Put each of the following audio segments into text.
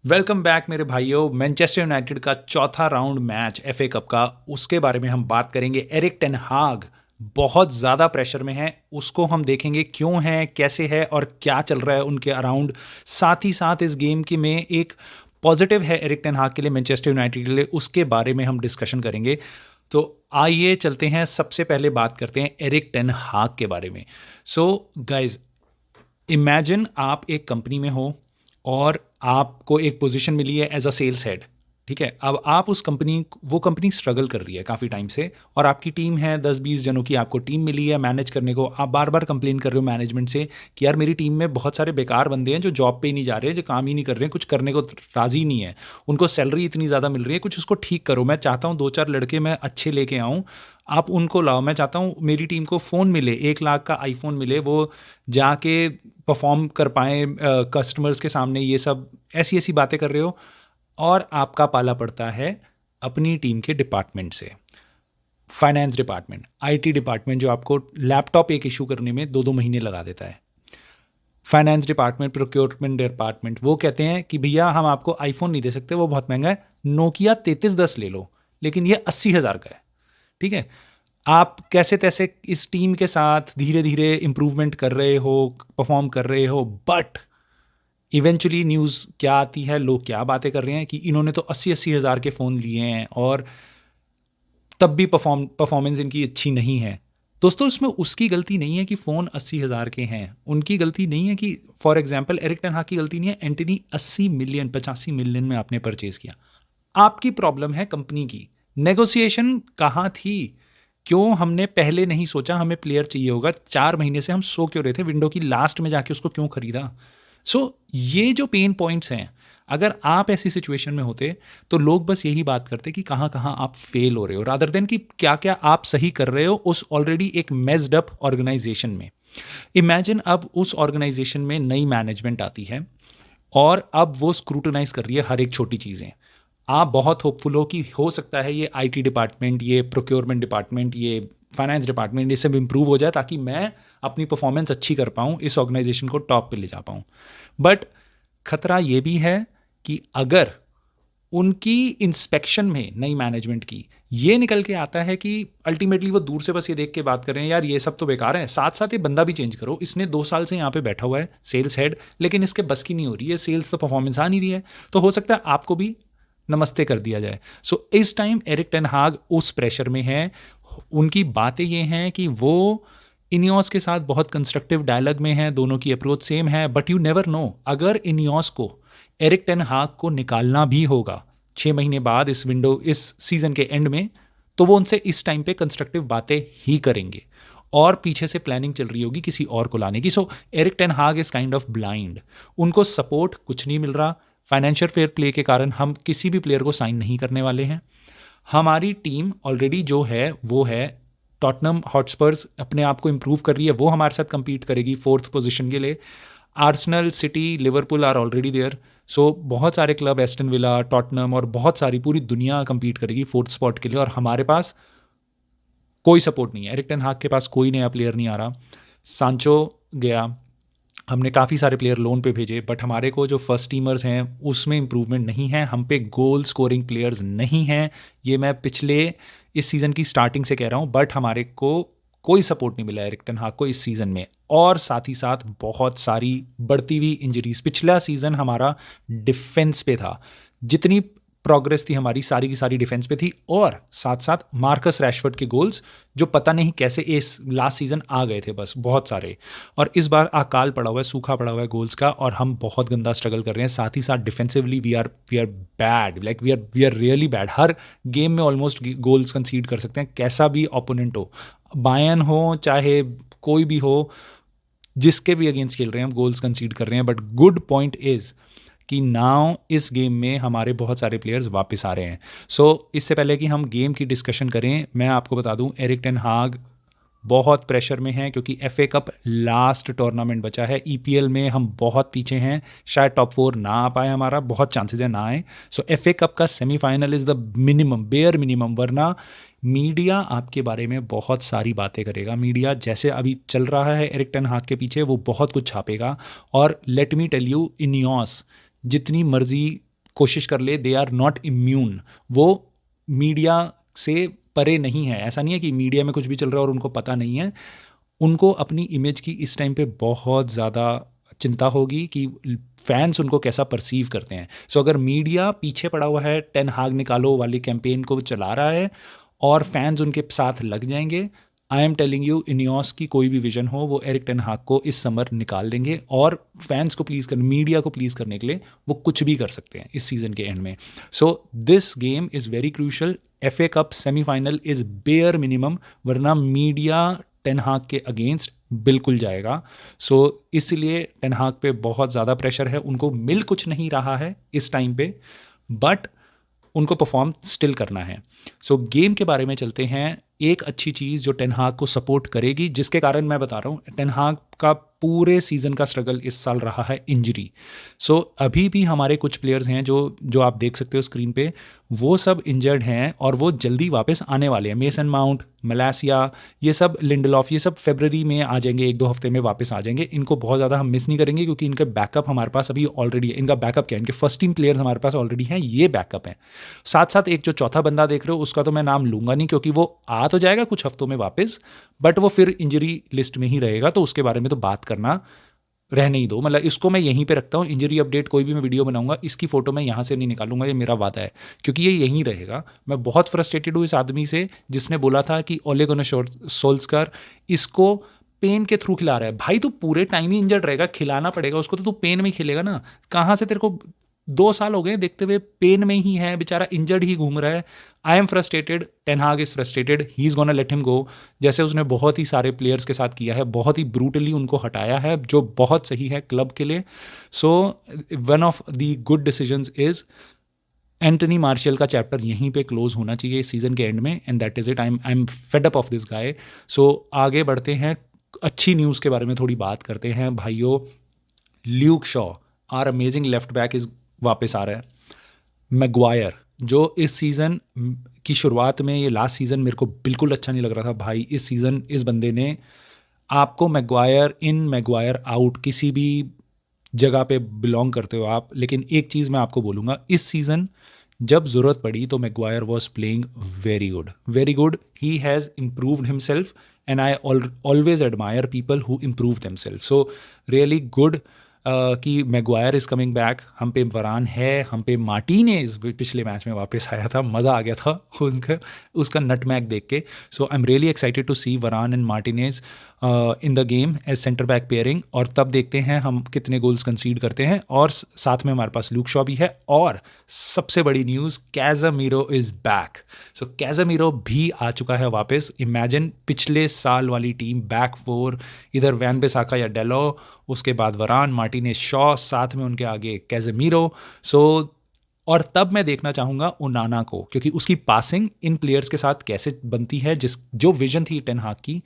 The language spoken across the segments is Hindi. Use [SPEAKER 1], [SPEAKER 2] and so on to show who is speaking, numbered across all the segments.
[SPEAKER 1] वेलकम बैक मेरे भाइयों। मैनचेस्टर यूनाइटेड का चौथा राउंड मैच एफए कप का, उसके बारे में हम बात करेंगे। एरिक टेन हाग बहुत ज़्यादा प्रेशर में है, उसको हम देखेंगे क्यों है, कैसे है और क्या चल रहा है उनके अराउंड। साथ ही साथ इस गेम के में एक पॉजिटिव है एरिक टेन हाग के लिए, मैनचेस्टर यूनाइटेड के लिए, उसके बारे में हम डिस्कशन करेंगे। तो आइए चलते हैं, सबसे पहले बात करते हैं एरिक टेन हाग के बारे में। सो गाइज, इमेजिन आप एक कंपनी में हो और आपको एक पोजीशन मिली है एज अ सेल्स हेड। ठीक है, अब आप वो कंपनी स्ट्रगल कर रही है काफ़ी टाइम से, और आपकी टीम है 10-20 जनों की, आपको टीम मिली है मैनेज करने को। आप बार बार कंप्लेन कर रहे हो मैनेजमेंट से कि यार मेरी टीम में बहुत सारे बेकार बंदे हैं जो जॉब पे ही नहीं जा रहे हैं, जो काम ही नहीं कर रहे हैं, कुछ करने को राज़ी नहीं है, उनको सैलरी इतनी ज़्यादा मिल रही है, कुछ उसको ठीक करो। मैं चाहता हूँ 2-4 लड़के मैं अच्छे लेके आऊँ, आप उनको लाओ। मैं चाहता हूँ मेरी टीम को फ़ोन मिले, 1 लाख का आईफोन मिले, वो जाके परफॉर्म कर पाएँ कस्टमर्स के सामने। ये सब ऐसी ऐसी बातें कर रहे हो, और आपका पाला पड़ता है अपनी टीम के डिपार्टमेंट से। फाइनेंस डिपार्टमेंट, आईटी डिपार्टमेंट, जो आपको लैपटॉप एक इशू करने में 2-2 महीने लगा देता है। फाइनेंस डिपार्टमेंट, प्रोक्योरमेंट डिपार्टमेंट, वो कहते हैं कि भैया हम आपको आईफोन नहीं दे सकते, वो बहुत महंगा है, नोकिया 3310 ले लो, लेकिन ये 80,000 का है। ठीक है, आप कैसे तैसे इस टीम के साथ धीरे धीरे इंप्रूवमेंट कर रहे हो, परफॉर्म कर रहे हो, बट इवेंचुअली न्यूज़ क्या आती है, लोग क्या बातें कर रहे हैं कि इन्होंने तो 80-80 हज़ार के फ़ोन लिए हैं और तब भी परफॉर्मेंस इनकी अच्छी नहीं है। दोस्तों, इसमें उसकी गलती नहीं है कि फ़ोन 80,000 के हैं, उनकी गलती नहीं है कि, फॉर एग्जाम्पल एरिक टेन हाग की गलती नहीं है, एंटनी 80 मिलियन 85 मिलियन में आपने परचेज़ किया। आपकी प्रॉब्लम है कंपनी की। नेगोशिएशन कहाँ थी? क्यों हमने पहले नहीं सोचा हमें प्लेयर चाहिए होगा? 4 महीने से हम सो क्यों रहे थे? विंडो की लास्ट में जाके उसको क्यों खरीदा? ये जो पेन पॉइंट्स हैं, अगर आप ऐसी सिचुएशन में होते तो लोग बस यही बात करते कि कहाँ कहाँ आप फेल हो रहे हो, रादर देन कि क्या क्या आप सही कर रहे हो उस ऑलरेडी एक मेस्ड अप ऑर्गेनाइजेशन में। इमेजिन अब उस ऑर्गेनाइजेशन में नई मैनेजमेंट आती है और अब वो स्क्रूटनाइज कर रही है हर एक छोटी चीज़ें। आप बहुत होपफुल हो कि हो सकता है ये आईटी डिपार्टमेंट, ये प्रोक्योरमेंट डिपार्टमेंट, ये फाइनेंस डिपार्टमेंट, ये सब इंप्रूव हो जाए ताकि मैं अपनी परफॉर्मेंस अच्छी कर पाऊँ, इस ऑर्गेनाइजेशन को टॉप पे ले जा पाऊँ। बट खतरा ये भी है कि अगर उनकी इंस्पेक्शन में नई मैनेजमेंट की ये निकल के आता है कि अल्टीमेटली वो दूर से बस ये देख के बात कर रहे हैं, यार ये सब तो बेकार है, साथ साथ ये बंदा भी चेंज करो, इसने 2 साल से यहाँ पे बैठा हुआ है सेल्स हेड, लेकिन इसके बस की नहीं हो रही है, सेल्स तो परफॉर्मेंस आ नहीं रही है, तो हो सकता है आपको भी नमस्ते कर दिया जाए। इस टाइम एरिक टेन हाग उस प्रेशर में है। उनकी बातें ये हैं कि वो इनियोस के साथ बहुत कंस्ट्रक्टिव डायलॉग में है, दोनों की अप्रोच सेम है, बट यू नेवर नो, अगर इनियोस को एरिक टेन हाग को निकालना भी होगा 6 महीने बाद, इस सीजन के एंड में, तो वो उनसे इस टाइम पे कंस्ट्रक्टिव बातें ही करेंगे और पीछे से प्लानिंग चल रही होगी किसी और को लाने की। एरिक टेन हाग इज काइंड ऑफ ब्लाइंड, उनको सपोर्ट कुछ नहीं मिल रहा। फाइनेंशियल फेयर प्ले के कारण हम किसी भी प्लेयर को साइन नहीं करने वाले हैं। हमारी टीम ऑलरेडी जो है वो है, टॉटनम हॉटस्पर्स अपने आप को इम्प्रूव कर रही है, वो हमारे साथ compete करेगी 4th पोजीशन के लिए। Arsenal, City, Liverpool are already there. बहुत सारे क्लब, एस्टन विला, टॉटनम और बहुत सारी पूरी दुनिया compete करेगी 4th स्पॉट के लिए, और हमारे पास कोई सपोर्ट नहीं है। एरिक टेन हाग के पास कोई नया प्लेयर नहीं आ रहा। सांचो गया, हमने काफ़ी सारे प्लेयर लोन पे भेजे, बट हमारे को जो फर्स्ट टीमर्स हैं उसमें इंप्रूवमेंट नहीं है, हम पे गोल स्कोरिंग प्लेयर्स नहीं हैं। ये मैं पिछले इस सीज़न की स्टार्टिंग से कह रहा हूँ, बट हमारे को कोई सपोर्ट नहीं मिला एरिक टेन हाग को इस सीज़न में। और साथ ही साथ बहुत सारी बढ़ती हुई इंजरीज। पिछला सीज़न हमारा डिफेंस पे था, जितनी प्रोग्रेस थी हमारी सारी की सारी डिफेंस पे थी, और साथ साथ मार्कस रैशफोर्ड के गोल्स जो पता नहीं कैसे इस लास्ट सीजन आ गए थे, बस बहुत सारे। और इस बार अकाल पड़ा हुआ है, सूखा पड़ा हुआ है गोल्स का, और हम बहुत गंदा स्ट्रगल कर रहे हैं। साथ ही साथ defensively we are bad, like we are really bad. हर गेम में ऑलमोस्ट गोल्स कंसीड कर सकते हैं, कैसा भी ओपोनेंट हो, बायर्न हो चाहे कोई भी हो, जिसके भी अगेंस्ट खेल रहे हैं हम गोल्स कंसीड कर रहे हैं। बट गुड पॉइंट इज़ कि नाउ इस गेम में हमारे बहुत सारे प्लेयर्स वापस आ रहे हैं। इससे पहले कि हम गेम की डिस्कशन करें, मैं आपको बता दूं एरिक टेन हाग बहुत प्रेशर में है, क्योंकि एफए कप लास्ट टूर्नामेंट बचा है। ईपीएल में हम बहुत पीछे हैं, शायद टॉप 4 ना आ पाए, हमारा बहुत चांसेस है ना आए। एफए कप का semifinal is the minimum, bare minimum, वरना मीडिया आपके बारे में बहुत सारी बातें करेगा। मीडिया जैसे अभी चल रहा है एरिक टेन हाग के पीछे, वो बहुत कुछ छापेगा। और let me tell you, Ineos जितनी मर्जी कोशिश कर ले, दे आर नॉट इम्यून। वो मीडिया से परे नहीं है। ऐसा नहीं है कि मीडिया में कुछ भी चल रहा है और उनको पता नहीं है। उनको अपनी इमेज की इस टाइम पे बहुत ज़्यादा चिंता होगी कि फैंस उनको कैसा परसीव करते हैं। सो अगर मीडिया पीछे पड़ा हुआ है, टेन हाग निकालो वाली कैंपेन को चला रहा है और फैंस उनके साथ लग जाएंगे, I am telling you, Ineos की कोई भी विजन हो, वो एरिक टेन हाग को इस समर निकाल देंगे। और फैंस को प्लीज़ करने, मीडिया को प्लीज़ करने के लिए वो कुछ भी कर सकते हैं इस सीज़न के एंड में। So this game is very crucial. FA cup semifinal is bare minimum, वरना मीडिया टेन हाग के अगेंस्ट बिल्कुल जाएगा। सो इसलिए टेन हाग पे बहुत ज़्यादा प्रेशर है। उनको मिल कुछ नहीं रहा है इस टाइम पे, बट उनको परफॉर्म स्टिल करना है। सो गेम के बारे में चलते हैं। एक अच्छी चीज़ जो टेन हाग को सपोर्ट करेगी, जिसके कारण मैं बता रहा हूँ, टेन हाग का पूरे सीज़न का स्ट्रगल इस साल रहा है इंजरी। सो अभी भी हमारे कुछ प्लेयर्स हैं जो आप देख सकते हो स्क्रीन पे, वो सब इंजर्ड हैं और वो जल्दी वापस आने वाले हैं। मेसन माउंट, मलासिया, ये सब, लिंडलॉफ, ये सब फरवरी में आ जाएंगे, 1-2 हफ्ते में वापस आ जाएंगे। इनको बहुत ज़्यादा हम मिस नहीं करेंगे क्योंकि इनका बैकअप हमारे पास अभी ऑलरेडी है। इनका बैकअप क्या है, इनके फर्स्ट टीम प्लेयर्स हमारे पास ऑलरेडी हैं, ये बैकअप हैं। साथ साथ एक जो चौथा बंदा देख रहे हो उसका तो मैं नाम लूँगा नहीं क्योंकि वो आ तो जाएगा कुछ हफ्तों में वापस, बट वो फिर इंजरी लिस्ट में ही रहेगा, तो उसके बारे में तो बात करना रहने ही दो। मतलब इसको मैं यहीं पे रखता हूँ। इंजरी अपडेट कोई भी मैं वीडियो बनाऊंगा, इसकी फ़ोटो मैं यहाँ से नहीं निकालूंगा, ये मेरा वादा है, क्योंकि ये यहीं रहेगा। मैं बहुत फ्रस्ट्रेटेड हूँ इस आदमी से जिसने बोला था कि ओले गुनार सोल्स्कर इसको पेन के थ्रू खिला रहा है। भाई तू पूरे टाइम ही इंजर्ड रहेगा, खिलाना पड़ेगा उसको, तो तू पेन में ही खेलेगा ना। कहाँ से तेरे को 2 साल हो गए देखते हुए पेन में ही है, बेचारा इंजर्ड ही घूम रहा है। आई एम फ्रस्ट्रेटेड, टेन हाग is frustrated, he is gonna let him go, जैसे उसने बहुत ही सारे प्लेयर्स के साथ किया है, बहुत ही ब्रूटली उनको हटाया है, जो बहुत सही है क्लब के लिए। So one of the good decisions is Anthony Martial का चैप्टर यहीं पे क्लोज होना चाहिए इस सीज़न के एंड में, and that is it. I am fed up of this guy. So आगे बढ़ते हैं, अच्छी न्यूज़ के बारे में थोड़ी बात करते हैं भाइयों। Luke Shaw, our amazing left back, is वापस आ रहा है। मैगवायर, जो इस सीज़न की शुरुआत में, ये लास्ट सीज़न मेरे को बिल्कुल अच्छा नहीं लग रहा था भाई, इस सीज़न इस बंदे ने आपको मैगवायर इन मैगवायर आउट किसी भी जगह पे बिलोंग करते हो आप, लेकिन एक चीज़ मैं आपको बोलूँगा, इस सीज़न जब ज़रूरत पड़ी तो Maguire was playing very good, very good. He has improved himself and I always admire people who improve themselves. So really good कि मैगवायर इज़ कमिंग बैक। हम पे वरान है, हम पे मार्टिनेज पिछले मैच में वापस आया था, मज़ा आ गया था उसका नटमैग देख के। So I am really excited to see Varane and Martinez in the game as centre back pairing, और तब देखते हैं हम कितने गोल्स कंसीड करते हैं। और साथ में हमारे पास ल्यूक शॉ भी है, और सबसे बड़ी न्यूज़, कैज़ामीरो इज़ बैक। सो कैज़ामीरो भी आ चुका है वापस। इमेजिन पिछले साल वाली टीम, बैक फोर, इधर वैन बिसाका या डेलो, उसके बाद वरान, मार्टिनेज, शॉ, साथ में उनके आगे कैज़ामीरो। सो और तब मैं देखना चाहूँगा ओनाना को, क्योंकि उसकी पासिंग इन प्लेयर्स के साथ कैसे बनती है, जो विजन थी टेन हाग की,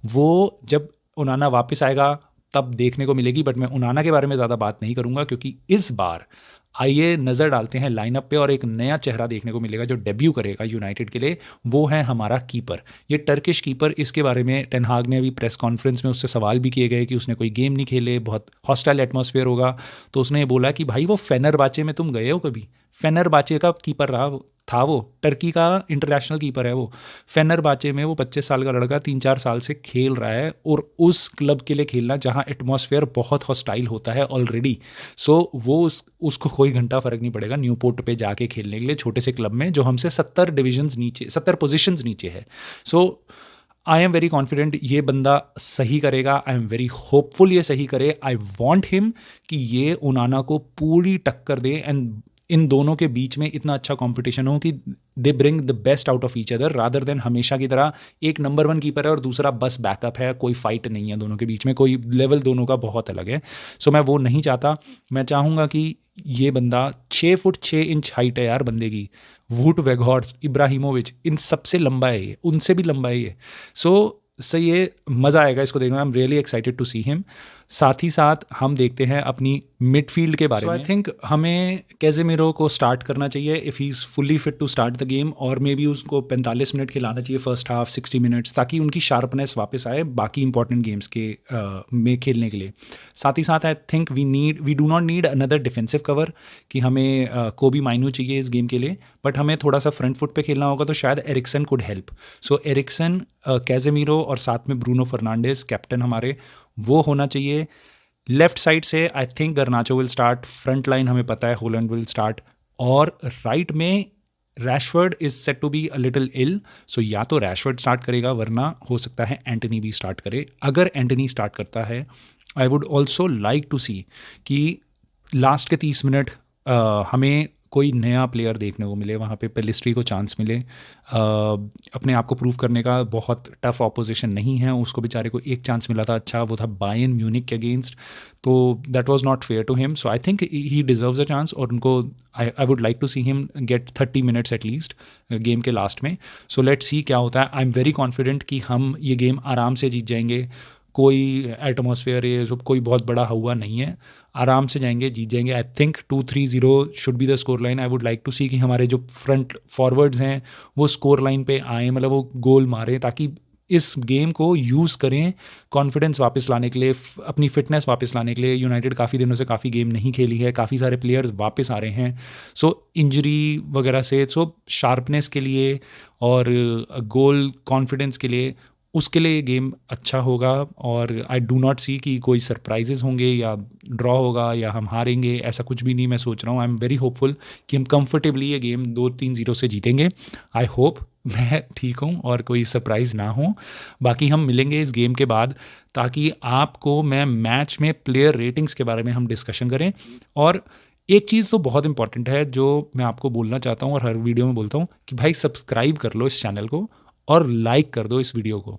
[SPEAKER 1] वो जब ओनाना वापस आएगा तब देखने को मिलेगी। बट मैं ओनाना के बारे में ज़्यादा बात नहीं करूँगा, क्योंकि इस बार आइए नज़र डालते हैं लाइनअप पे, और एक नया चेहरा देखने को मिलेगा जो डेब्यू करेगा यूनाइटेड के लिए। वो है हमारा कीपर, ये टर्किश कीपर। इसके बारे में टेन हाग ने अभी प्रेस कॉन्फ्रेंस में उससे सवाल भी किए गए कि उसने कोई गेम नहीं खेले, बहुत हॉस्टाइल एटमॉस्फेयर होगा, तो उसने ये बोला कि भाई वो फेनरबाचे में तुम गए हो कभी? फेनरबाचे का कीपर था वो, टर्की का इंटरनेशनल कीपर है वो। फेनरबाचे में वो 25 साल का लड़का 3-4 साल से खेल रहा है, और उस क्लब के लिए खेलना जहाँ एटमॉस्फेयर बहुत हॉस्टाइल होता है ऑलरेडी। सो वो उसको कोई घंटा फ़र्क नहीं पड़ेगा न्यूपोर्ट पे जाके खेलने के लिए, छोटे से क्लब में जो हमसे 70 डिविजन्स नीचे, 70 पोजीशंस नीचे है। सो आई एम वेरी कॉन्फिडेंट ये बंदा सही करेगा। आई एम वेरी होपफुल ये सही करे। आई वॉन्ट हिम कि ये ओनाना को पूरी टक्कर दे, एंड इन दोनों के बीच में इतना अच्छा कंपटीशन हो कि they bring the best out of each other, rather than हमेशा की तरह एक नंबर 1 कीपर है और दूसरा बस बैकअप है, कोई फाइट नहीं है दोनों के बीच में, कोई लेवल दोनों का बहुत अलग है। सो मैं वो नहीं चाहता। मैं चाहूँगा कि ये बंदा 6 फुट 6 इंच हाइट है यार बंदे की। वुड वेगहॉर्स्ट, इब्राहिमोविच, इन सबसे लंबा है ये, उनसे भी लंबा है ये। सो सही है, मज़ा आएगा इसको देखने में। I am really excited to see him. साथ ही साथ हम देखते हैं अपनी मिडफील्ड के बारे में। आई थिंक हमें कैजेमिरो को स्टार्ट करना चाहिए if he is fully fit to start the game, और मे बी उसको 45 मिनट खिलाना चाहिए फर्स्ट हाफ, 60 मिनट्स, ताकि उनकी शार्पनेस वापस आए बाकी इंपॉर्टेंट गेम्स के में खेलने के लिए। साथ ही साथ I think we do not need another defensive cover कि हमें कोबी माइनू चाहिए इस गेम के लिए, बट हमें थोड़ा सा फ्रंट फुट पे खेलना होगा, तो शायद Eriksen could help. So Eriksen, Casemiro और साथ में ब्रूनो फर्नांडिस कैप्टन हमारे, वो होना चाहिए। लेफ्ट साइड से I think Garnacho will start, front line हमें पता है होलैंड विल स्टार्ट, और राइट में Rashford is set to be a little ill, so या तो रैशफर्ड स्टार्ट करेगा, वरना हो सकता है एंटनी भी स्टार्ट करे। अगर एंटनी स्टार्ट करता है, I would also like to see कि लास्ट के 30 मिनट हमें कोई नया प्लेयर देखने को मिले, वहाँ पे पेलिस्ट्री को चांस मिले अपने आप को प्रूव करने का। बहुत टफ ऑपोजिशन नहीं है, उसको बेचारे को एक चांस मिला था, अच्छा वो था बायर्न म्यूनिख के अगेंस्ट, तो that was not fair to him. So I think he deserves a chance, और उनको I would like to see him get 30 minutes at least game के लास्ट में। सो लेट्स सी क्या होता है। आई एम वेरी कॉन्फिडेंट कि हम ये गेम आराम से जीत जाएंगे। कोई एटमॉस्फेयर ये सब कोई बहुत बड़ा हुआ नहीं है, आराम से जाएंगे, जीत जाएंगे। I think 2-3-0 should be the score line. I would like to see कि हमारे जो फ्रंट फॉरवर्ड्स हैं वो स्कोर लाइन पे आएँ, मतलब वो गोल मारें, ताकि इस गेम को यूज़ करें कॉन्फिडेंस वापस लाने के लिए, अपनी फिटनेस वापस लाने के लिए। यूनाइटेड काफ़ी दिनों से काफ़ी गेम नहीं खेली है, काफ़ी सारे प्लेयर्स वापस आ रहे हैं, सो इंजरी वगैरह से, सो शार्पनेस के लिए और गोल कॉन्फिडेंस के लिए, उसके लिए ये गेम अच्छा होगा। और आई डू नॉट सी कि कोई सरप्राइजेस होंगे या ड्रॉ होगा या हम हारेंगे, ऐसा कुछ भी नहीं मैं सोच रहा हूँ। आई एम वेरी होपफुल कि हम कंफर्टेबली ये गेम 2-3-0 से जीतेंगे। आई होप मैं ठीक हूँ और कोई सरप्राइज़ ना हो। बाकी हम मिलेंगे इस गेम के बाद, ताकि आपको मैं मैच में प्लेयर रेटिंग्स के बारे में हम डिस्कशन करें। और एक चीज़ तो बहुत इंपॉर्टेंट है जो मैं आपको बोलना चाहता हूँ और हर वीडियो में बोलता हूँ, कि भाई सब्सक्राइब कर लो इस चैनल को और लाइक कर दो इस वीडियो को,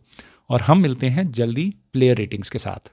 [SPEAKER 1] और हम मिलते हैं जल्दी प्लेयर रेटिंग्स के साथ।